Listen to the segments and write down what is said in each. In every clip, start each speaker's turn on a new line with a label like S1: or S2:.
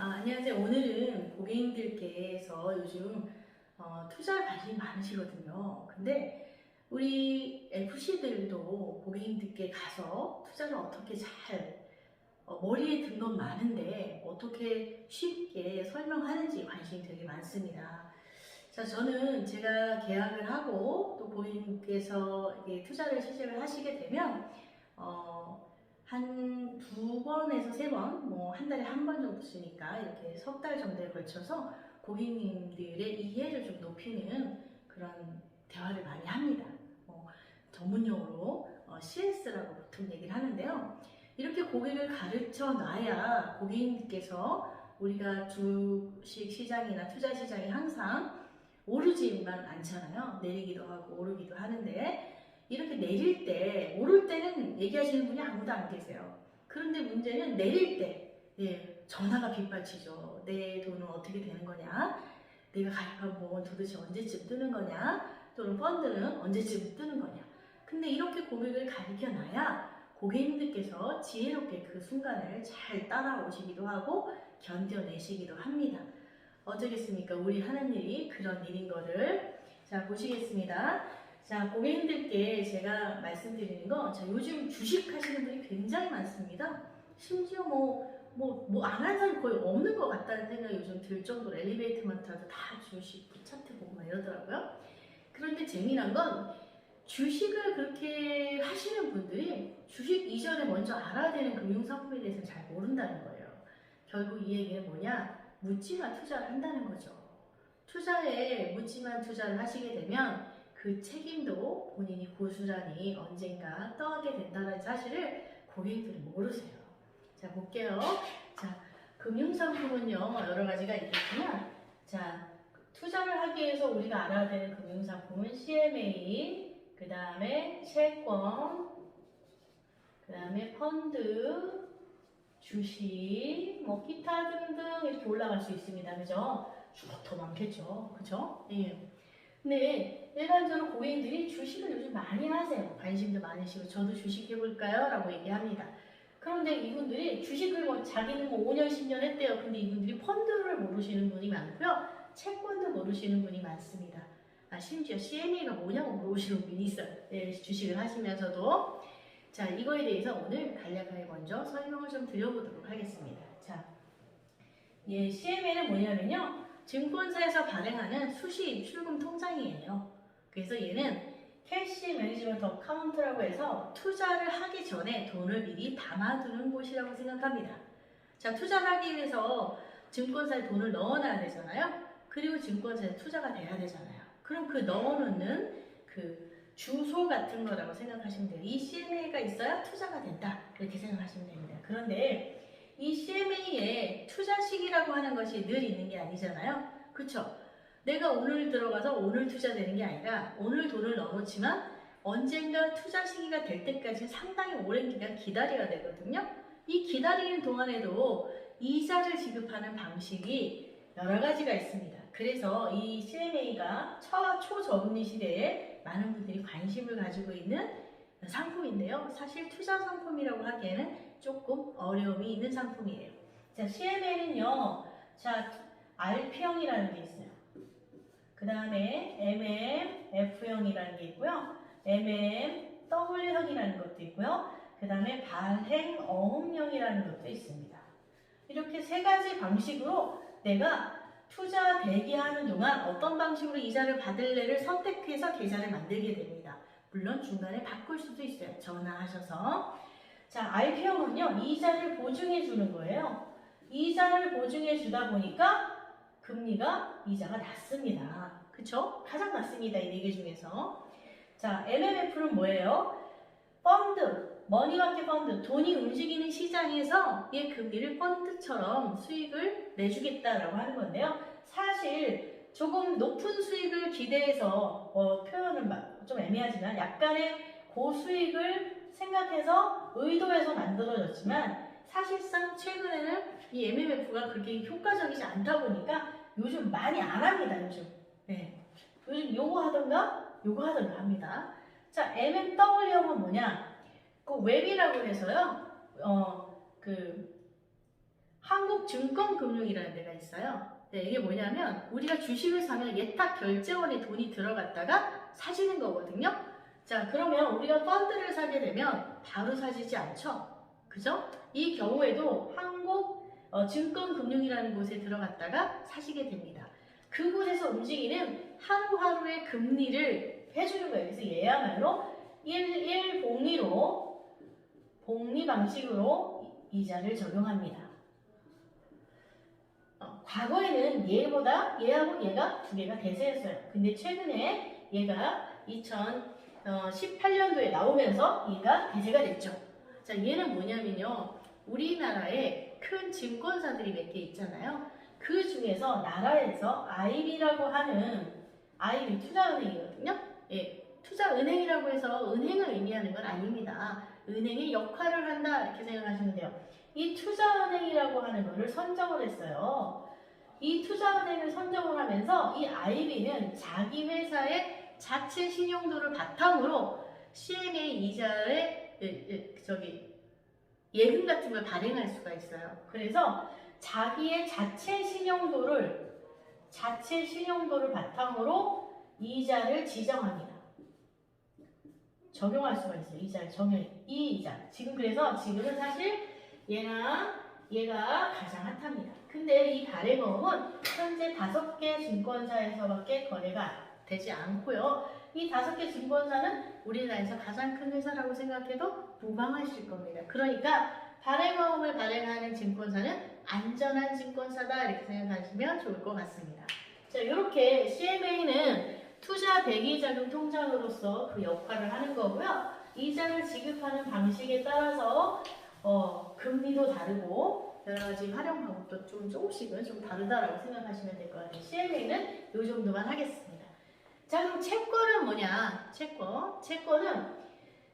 S1: 안녕하세요. 오늘은 고객님들께서 요즘 투자에 관심이 많으시거든요. 근데 우리 FC들도 고객님들께 가서 투자를 어떻게 잘 머리에 든 건 많은데 어떻게 쉽게 설명하는지 관심이 되게 많습니다. 자, 저는 제가 계약을 하고 또 고객님께서 이게 투자를 시작을 하시게 되면 한 2번에서 3번, 뭐 한 달에 한 번 정도 쓰니까 이렇게 석 달 정도에 걸쳐서 고객님들의 이해를 좀 높이는 그런 대화를 많이 합니다. 전문용어로 CS라고 보통 얘기를 하는데요. 이렇게 고객을 가르쳐 놔야 고객님께서 우리가 주식 시장이나 투자 시장이 항상 오르지만 않잖아요. 내리기도 하고 오르기도 하는데 이렇게 내릴 때, 오를 때는 얘기하시는 분이 아무도 안 계세요. 그런데 문제는 내릴 때, 전화가 빗발치죠. 내 돈은 어떻게 되는 거냐? 내가 가입한 보험은 도대체 언제쯤 뜨는 거냐? 또는 펀드는 언제쯤 뜨는 거냐? 근데 이렇게 고객을 가르쳐 놔야 고객님들께서 지혜롭게 그 순간을 잘 따라오시기도 하고 견뎌내시기도 합니다. 어쩌겠습니까? 우리 하는 일이 그런 일인 거를. 자, 보시겠습니다. 자, 고객님들께 제가 말씀드리는 거, 자, 요즘 주식 하시는 분이 굉장히 많습니다. 심지어 안 하는 사람이 거의 없는 것 같다는 생각이 요즘 들 정도로 엘리베이터만 타도 다 주식 차트 보고 막 이러더라고요. 그런데 재미난 건 주식을 그렇게 하시는 분들이 주식 이전에 먼저 알아야 되는 금융상품에 대해서는 잘 모른다는 거예요. 결국 이 얘기는 뭐냐? 묻지마 투자를 한다는 거죠. 투자에 묻지마 투자를 하시게 되면 그 책임도 본인이 고스란히 언젠가 떠안게 된다는 사실을 고객들은 모르세요. 자, 볼게요. 자, 금융상품은요, 여러 가지가 있겠지만, 자, 투자를 하기 위해서 우리가 알아야 되는 금융상품은 CMA, 그 다음에 채권, 그 다음에 펀드, 주식, 뭐 기타 등등 이렇게 올라갈 수 있습니다. 그죠? 더 많겠죠. 그죠? 예. 근데 일반적으로 고객님들이 주식을 요즘 많이 하세요. 관심도 많으시고 저도 주식 해볼까요? 라고 얘기합니다. 그런데 이분들이 주식을 자기는 5년, 10년 했대요. 근데 이분들이 펀드를 모르시는 분이 많고요. 채권도 모르시는 분이 많습니다. 심지어 CMA가 뭐냐고 물어보시는 분이 있어요. 주식을 하시면서도. 자, 이거에 대해서 오늘 간략하게 먼저 설명을 좀 드려보도록 하겠습니다. 자, CMA는 뭐냐면요. 증권사에서 발행하는 수시 출금 통장이에요. 그래서 얘는 캐시 매니지먼트 어카운트라고 해서 투자를 하기 전에 돈을 미리 담아두는 곳이라고 생각합니다. 자, 투자를 하기 위해서 증권사에 돈을 넣어놔야 되잖아요. 그리고 증권사에 투자가 돼야 되잖아요. 그럼 그 넣어놓는 그 주소 같은 거라고 생각하시면 돼요. 이 CMA가 있어야 투자가 된다. 이렇게 생각하시면 됩니다. 그런데 이 CMA에 투자 시기라고 하는 것이 늘 있는 게 아니잖아요. 그쵸? 내가 오늘 들어가서 오늘 투자되는 게 아니라 오늘 돈을 넣어놓지만 언젠가 투자 시기가 될 때까지 상당히 오랜 기간 기다려야 되거든요. 이 기다리는 동안에도 이자를 지급하는 방식이 여러 가지가 있습니다. 그래서 이 CMA가 초저금리 시대에 많은 분들이 관심을 가지고 있는 상품인데요. 사실 투자 상품이라고 하기에는 조금 어려움이 있는 상품이에요. 자, CMA는요, 자, RP형이라는 게 있어요. 그 다음에 MMF형이라는 게 있고요. MMW형이라는 것도 있고요. 그 다음에 발행어음형이라는 것도 있습니다. 이렇게 세 가지 방식으로 내가 투자 대기하는 동안 어떤 방식으로 이자를 받을래를 선택해서 계좌를 만들게 됩니다. 물론 중간에 바꿀 수도 있어요. 전화하셔서. 자, RP형은요, 이자를 보증해 주는 거예요. 이자를 보증해 주다 보니까 이자가 낮습니다. 그쵸? 가장 낮습니다. 이 네 개 중에서. 자, MMF는 뭐예요? 펀드, 머니마켓 펀드, 돈이 움직이는 시장에서 이 금리를 펀드처럼 수익을 내주겠다라고 하는 건데요. 사실 조금 높은 수익을 기대해서 표현은 좀 애매하지만 약간의 고수익을 생각해서 의도해서 만들어졌지만 사실상 최근에는 이 MMF가 그렇게 효과적이지 않다 보니까 요즘 많이 안 합니다. 요즘. 요즘 요거 하던가 합니다. 자, MMW형은 뭐냐? 그 웹이라고 해서요. 한국증권금융이라는 데가 있어요. 네, 이게 뭐냐면 우리가 주식을 사면 예탁 결제원에 돈이 들어갔다가 사지는 거거든요. 자, 그러면 우리가 펀드를 사게 되면 바로 사지지 않죠. 그죠? 이 경우에도 증권금융이라는 곳에 들어갔다가 사시게 됩니다. 그곳에서 움직이는 하루하루의 금리를 해주는 거예요. 그래서 얘야말로 복리 방식으로 이자를 적용합니다. 과거에는 얘하고 얘가 두 개가 대세였어요. 근데 최근에 얘가 2018년도에 나오면서 얘가 대세가 됐죠. 자, 얘는 뭐냐면요. 우리나라에 큰 증권사들이 몇 개 있잖아요. 그 중에서 나라에서 IB라고 하는 IB 투자은행이거든요. 예, 투자은행이라고 해서 은행을 의미하는 건 아닙니다. 은행의 역할을 한다 이렇게 생각하시면 돼요. 이 투자은행이라고 하는 거를 선정을 했어요. 이 투자은행을 선정을 하면서 이 IB는 자기 회사의 자체 신용도를 바탕으로 CMA 이자의 예금 같은 걸 발행할 수가 있어요. 그래서 자기의 자체 신용도를 바탕으로 이자를 지정합니다. 적용할 수가 있어요. 이자를 이 이자. 지금은 사실 얘가 가장 핫합니다. 근데 이 발행어음은 현재 5개 증권사에서밖에 거래가 되지 않고요. 이 5개 증권사는 우리나라에서 가장 큰 회사라고 생각해도 무방하실 겁니다. 그러니까 발행어음을 발행하는 증권사는 안전한 증권사다 이렇게 생각하시면 좋을 것 같습니다. 자, 이렇게 CMA는 투자 대기자금 통장으로서 그 역할을 하는 거고요. 이자를 지급하는 방식에 따라서 금리도 다르고 여러 가지 활용 방법도 조금씩은 좀 다르다라고 생각하시면 될 것 같아요. CMA는 이 정도만 하겠습니다. 자, 그럼 채권은 뭐냐? 채권은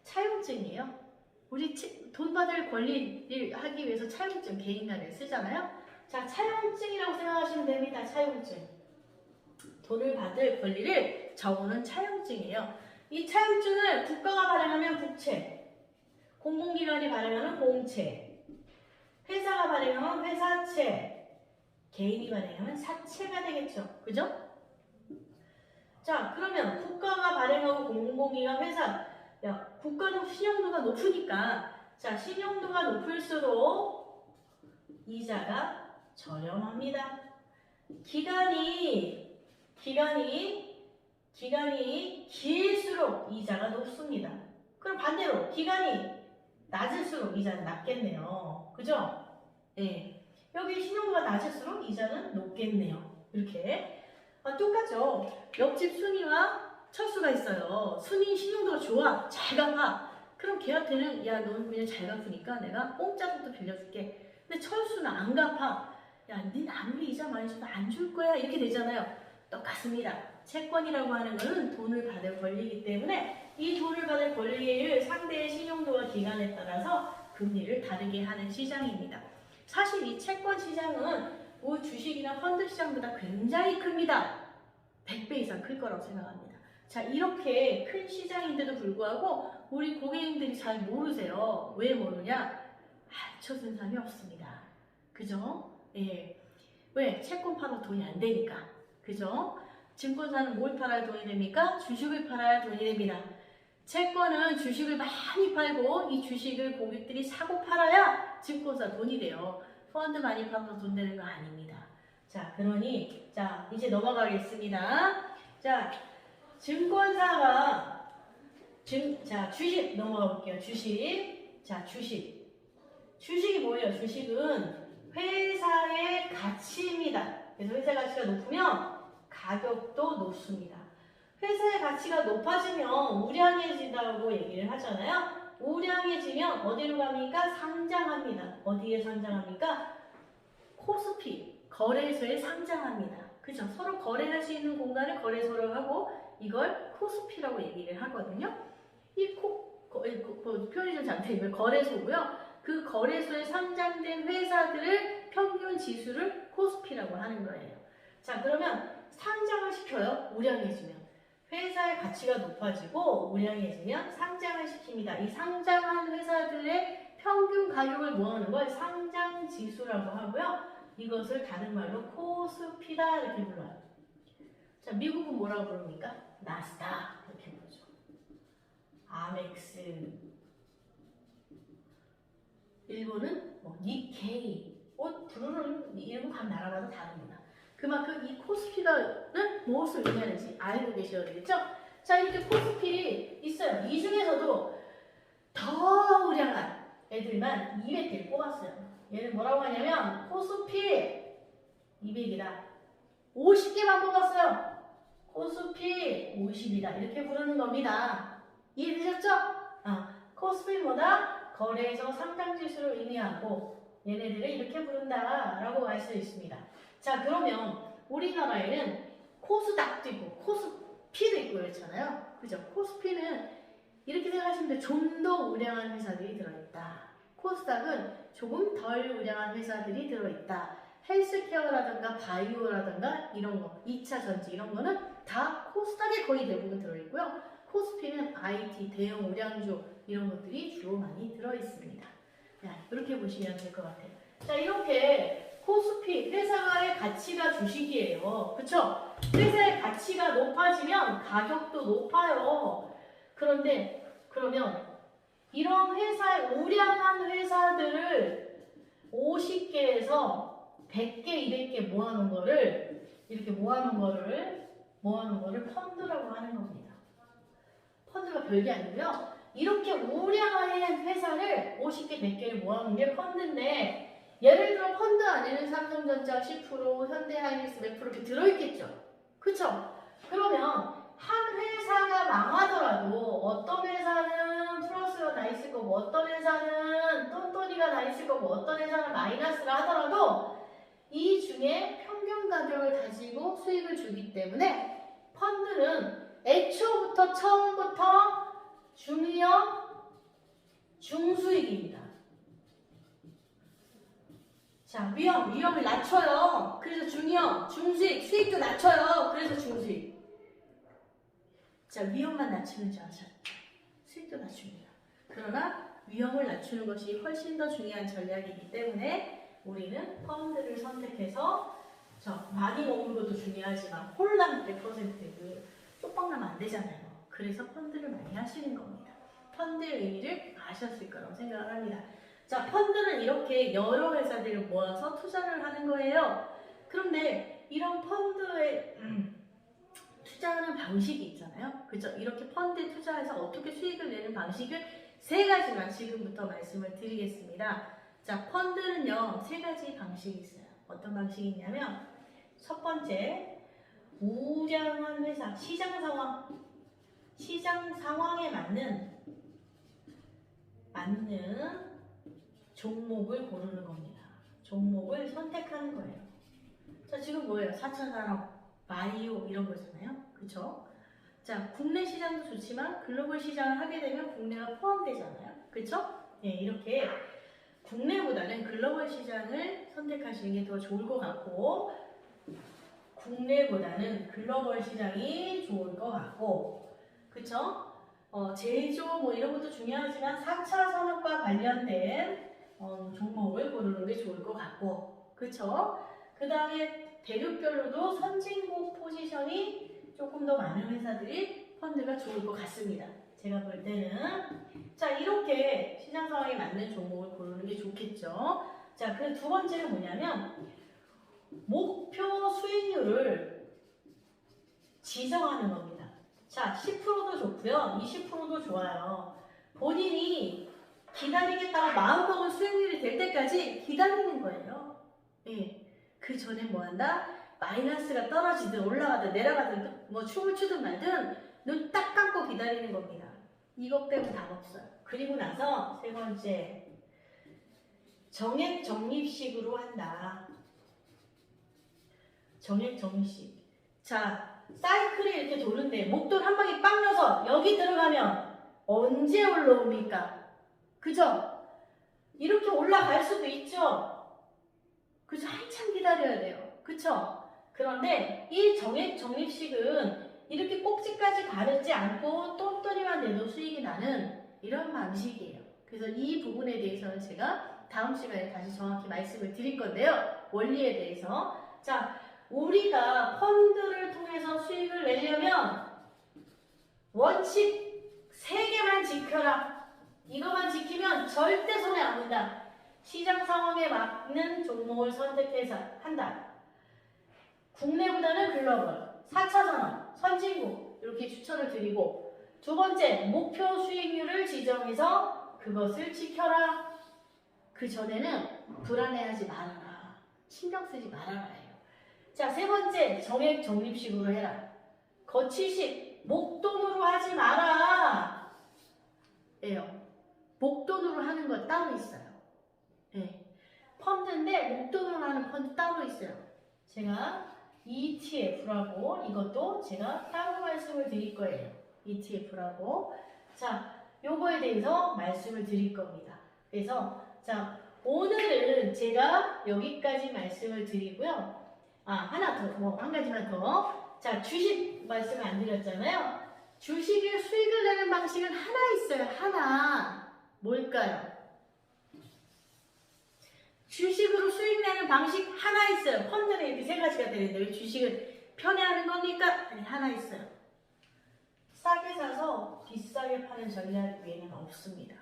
S1: 차용증이에요. 우리 돈 받을 권리를 하기 위해서 차용증 개인간에 쓰잖아요. 자, 차용증이라고 생각하시면 됩니다. 차용증. 돈을 받을 권리를 적어놓은 차용증이에요. 이 차용증을 국가가 발행하면 국채, 공공기관이 발행하면 공채, 회사가 발행하면 회사채, 개인이 발행하면 사채가 되겠죠. 그죠? 자, 그러면 국가가 발행하고 공공기관, 회사, 국가는 신용도가 높으니까, 자, 신용도가 높을수록 이자가 저렴합니다. 기간이 길수록 이자가 높습니다. 그럼 반대로 기간이 낮을수록 이자는 낮겠네요. 그죠? 네. 여기 신용도가 낮을수록 이자는 높겠네요. 이렇게. 똑같죠. 옆집 순이와 철수가 있어요. 순이 신용도가 좋아. 잘 갚아. 그럼 걔한테는 야, 넌 그냥 잘 갚으니까 내가 공짜로 또 빌려줄게. 근데 철수는 안 갚아. 야, 닌 아무리 이자 많이 줘도 안 줄 거야. 이렇게 되잖아요. 똑같습니다. 채권이라고 하는 것은 돈을 받을 권리이기 때문에 이 돈을 받을 권리를 상대의 신용도와 기간에 따라서 금리를 다르게 하는 시장입니다. 사실 이 채권 시장은 뭐 주식이나 펀드 시장보다 굉장히 큽니다. 100배 이상 클 거라고 생각합니다. 자, 이렇게 큰 시장인데도 불구하고 우리 고객님들이 잘 모르세요. 왜 모르냐? 합쳐진 사람이 없습니다. 그죠? 예. 왜? 채권 팔아도 돈이 안 되니까. 그죠? 증권사는 뭘 팔아야 돈이 됩니까? 주식을 팔아야 돈이 됩니다. 채권은 주식을 많이 팔고 이 주식을 고객들이 사고 팔아야 증권사 돈이 돼요. 펀드 많이 팔아서 돈 되는 거 아닙니다. 자, 그러니 이제 넘어가겠습니다. 자, 증권사가 주식 넘어가 볼게요. 주식이 뭐예요? 주식은 회사의 가치입니다. 그래서 회사 가치가 높으면 가격도 높습니다. 회사의 가치가 높아지면 우량해진다고 얘기를 하잖아요. 우량해지면 어디로 갑니까? 상장합니다. 어디에 상장합니까? 코스피, 거래소에 상장합니다. 그죠? 서로 거래할 수 있는 공간을 거래소로 하고 이걸 코스피라고 얘기를 하거든요. 표현이 좀 잘못되면 거래소고요. 그 거래소에 상장된 회사들을 평균 지수를 코스피라고 하는 거예요. 자, 그러면 상장을 시켜요. 우량해지면. 회사의 가치가 높아지고 우량해지면 상장을 시킵니다. 이 상장한 회사들의 평균 가격을 모아놓은 걸 상장 지수라고 하고요. 이것을 다른 말로 코스피다 이렇게 불러요. 자, 미국은 뭐라고 부릅니까? 나스닥 이렇게 부르죠. 아멕스. 일본은 뭐 니케이. 부르는 이름은 각 나라마다 다릅니다. 그만큼 이 코스피가는 무엇을 의미하는지 알고 계셔야 되겠죠? 자, 이렇게 코스피 있어요. 이 중에서도 더 우량한 애들만 200개를 뽑았어요. 얘는 뭐라고 하냐면 코스피 200이다. 50개만 뽑았어요. 코스피 50이다. 이렇게 부르는 겁니다. 이해되셨죠? 코스피 뭐다? 거래소 상장지수를 의미하고 얘네들을 이렇게 부른다라고 알 수 있습니다. 자, 그러면 우리나라에는 코스닥도 있고 코스피도 있고 그렇잖아요. 그죠? 코스피는 이렇게 생각하시면 돼요. 좀 더 우량한 회사들이 들어있다. 코스닥은 조금 덜 우량한 회사들이 들어있다. 헬스케어라든가 바이오라든가 이런 거, 2차 전지 이런 거는 다 코스닥에 거의 대부분 들어있고요. 코스피는 IT, 대형 우량주 이런 것들이 주로 많이 들어있습니다. 자, 이렇게 보시면 될 것 같아요. 자, 이렇게 코스피, 회사의 가치가 주식이에요. 그쵸? 회사의 가치가 높아지면 가격도 높아요. 그런데 그러면 이런 우량한 회사들을 50개에서 100개, 200개 모아놓은 거를 이렇게 모아놓은 거를 펀드라고 하는 겁니다. 펀드가 별게 아니고요. 이렇게 우량한 회사를 50개, 100개를 모아놓은 게 펀드인데 예를 들어 펀드 안에는 삼성전자 10%, 현대하이닉스 몇 프로 이렇게 들어있겠죠. 그쵸? 그러면 한 회사가 망하더라도 어떤 회사는 플러스가 나 있을 거고 어떤 회사는 똔똔이가 나 있을 거고 어떤 회사는 마이너스를 하더라도 이 중에 평균 가격을 가지고 수익을 주기 때문에 펀드는 애초부터 처음부터 중위험, 중수익입니다. 자, 위험을 낮춰요. 그래서 중위험, 중수익, 수익도 낮춰요. 그래서 중수익. 자, 위험만 낮추는 줄 아셔요. 수익도 낮춥니다. 그러나 위험을 낮추는 것이 훨씬 더 중요한 전략이기 때문에 우리는 펀드를 선택해서 많이 먹는 것도 중요하지만 홀랑 100% 쪽박 나면 안 되잖아요. 그래서 펀드를 많이 하시는 겁니다. 펀드의 의미를 아셨을 거라고 생각을 합니다. 자, 펀드는 이렇게 여러 회사들을 모아서 투자를 하는 거예요. 그런데 이런 펀드에 투자하는 방식이 있잖아요. 그죠? 이렇게 펀드에 투자해서 어떻게 수익을 내는 방식을 3가지만 지금부터 말씀을 드리겠습니다. 자, 펀드는요, 3가지 방식이 있어요. 어떤 방식이 있냐면, 첫 번째, 우량한 회사, 시장 상황에 맞는 종목을 고르는 겁니다. 종목을 선택하는 거예요. 자, 지금 뭐예요? 4차 산업, 바이오 이런 거잖아요. 그쵸? 자, 국내 시장도 좋지만 글로벌 시장을 하게 되면 국내가 포함되잖아요. 그쵸? 네, 이렇게 국내보다는 글로벌 시장을 선택하시는 게 더 좋을 것 같고 국내보다는 글로벌 시장이 좋을 것 같고 그쵸? 제조 뭐 이런 것도 중요하지만 4차 산업과 관련된 종목을 고르는 게 좋을 것 같고 그쵸? 그 다음에 대륙별로도 선진국 포지션이 조금 더 많은 회사들이 펀드가 좋을 것 같습니다. 제가 볼 때는 자, 이렇게 시장 상황에 맞는 종목을 고르는 게 좋겠죠. 자, 그 두 번째는 뭐냐면 목표 수익률을 지정하는 겁니다. 자, 10%도 좋고요. 20%도 좋아요. 본인이 기다리겠다고 마음먹은 수익률이 될 때까지 기다리는 거예요. 예. 그 전에 뭐 한다? 마이너스가 떨어지든 올라가든 내려가든 뭐 춤을 추든 말든 눈 딱 감고 기다리는 겁니다. 이것 빼고 답 없어요. 그리고 나서 3번째, 정액 적립식으로 한다. 정액 적립식. 자, 사이클이 이렇게 도는데 목돈 한 방에 빵 넣어서 여기 들어가면 언제 올라옵니까? 그죠? 이렇게 올라갈 수도 있죠? 그죠? 한참 기다려야 돼요. 그쵸? 그런데 이 정액 적립식은 이렇게 꼭지까지 가르지 않고 똔똔이만 내도 수익이 나는 이런 방식이에요. 그래서 이 부분에 대해서는 제가 다음 시간에 다시 정확히 말씀을 드릴 건데요. 원리에 대해서. 자, 우리가 펀드를 통해서 수익을 내려면 원칙 3개만 지켜라. 이거만 지키면 절대 손해 안 본다. 시장 상황에 맞는 종목을 선택해서 한다. 국내보다는 글로벌, 4차 산업, 선진국 이렇게 추천을 드리고, 두 번째, 목표 수익률을 지정해서 그것을 지켜라. 그 전에는 불안해하지 말아라. 신경 쓰지 말아라예요. 자, 세 번째, 정액 적립식으로 해라. 거치식, 목돈으로 하지 마라. 예요. 목돈으로 하는 거 따로 있어요. 예. 펀드인데 목돈으로 하는 펀드 따로 있어요. 제가 ETF라고 이것도 제가 따로 말씀을 드릴 거예요. ETF라고. 자, 요거에 대해서 말씀을 드릴 겁니다. 그래서 자, 오늘은 제가 여기까지 말씀을 드리고요. 하나 더, 한 가지만 더. 자, 주식 말씀을 안 드렸잖아요. 주식을 수익을 내는 방식은 하나 있어요. 하나. 뭘까요? 주식으로 수익 내는 방식 하나 있어요. 펀드는 이렇게 3가지가 되는데 왜 주식을 편애하는 겁니까? 아니, 하나 있어요. 싸게 사서 비싸게 파는 전략 외에는 없습니다.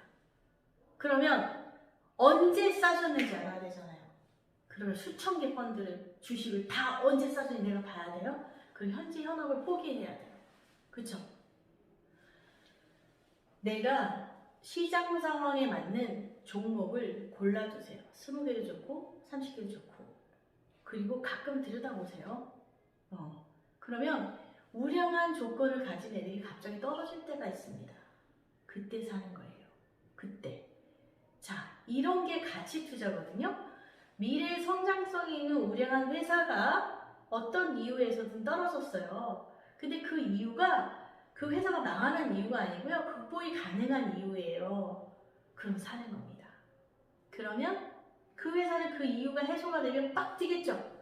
S1: 그러면 언제 싸졌는지 알아야 되잖아요. 그러면 수천 개 펀드를, 주식을 다 언제 싸졌는지 내가 봐야 돼요. 그럼 현재 현업을 포기해야 돼요. 그쵸? 내가 시장 상황에 맞는 종목을 골라두세요. 20개도 좋고 30개도 좋고, 그리고 가끔 들여다보세요. 그러면 우량한 조건을 가진 애들이 갑자기 떨어질 때가 있습니다. 그때 사는 거예요. 그때. 자, 이런 게 가치 투자거든요. 미래 성장성이 있는 우량한 회사가 어떤 이유에서든 떨어졌어요. 근데 그 이유가 그 회사가 망하는 이유가 아니고요. 극복이 가능한 이유예요. 그럼 사는 겁니다. 그러면 그 회사는 그 이유가 해소가 되면 빡 뛰겠죠.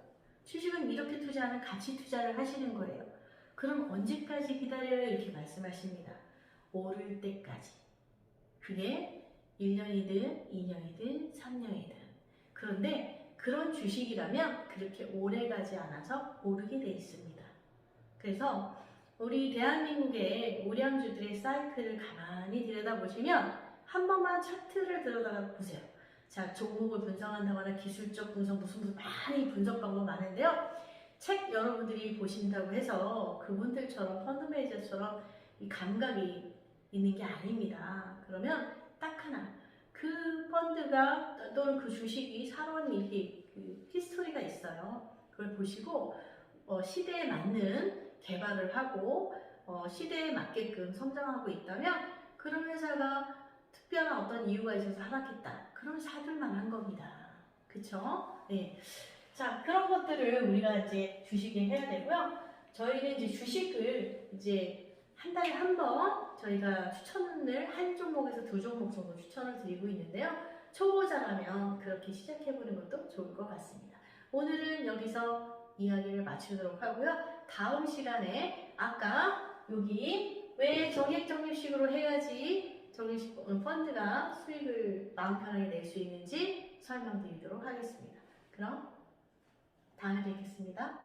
S1: 주식은 이렇게 투자하는 가치 투자를 하시는 거예요. 그럼 언제까지 기다려요? 이렇게 말씀하십니다. 오를 때까지. 그게 1년이든 2년이든 3년이든. 그런데 그런 주식이라면 그렇게 오래 가지 않아서 오르게 돼 있습니다. 그래서 우리 대한민국의 우량주들의 사이클을 가만히 들여다보시면 한 번만 차트를 들여다가 보세요. 자, 종목을 분석한다거나 기술적 분석 무슨 많이 분석 방법 많은데요. 책 여러분들이 보신다고 해서 그분들처럼 펀드 매니저처럼 이 감각이 있는 게 아닙니다. 그러면 딱 하나, 그 펀드가 또는 그 주식이 살아온 이렇게 그 히스토리가 있어요. 그걸 보시고 시대에 맞는 개발을 하고 시대에 맞게끔 성장하고 있다면 그런 회사가 특별한 어떤 이유가 있어서 하락했다. 그럼 사둘만 한 겁니다. 그쵸? 네. 자, 그런 것들을 우리가 이제 주식에 해야 되고요. 저희는 이제 주식을 이제 한 달에 한 번 저희가 추천을 한 종목에서 2종목 정도 추천을 드리고 있는데요. 초보자라면 그렇게 시작해보는 것도 좋을 것 같습니다. 오늘은 여기서 이야기를 마치도록 하고요. 다음 시간에 아까 여기 왜 정액적립식으로 해야지 적립식 펀드가 수익을 마음 편하게 낼 수 있는지 설명드리도록 하겠습니다. 그럼 다음에 뵙겠습니다.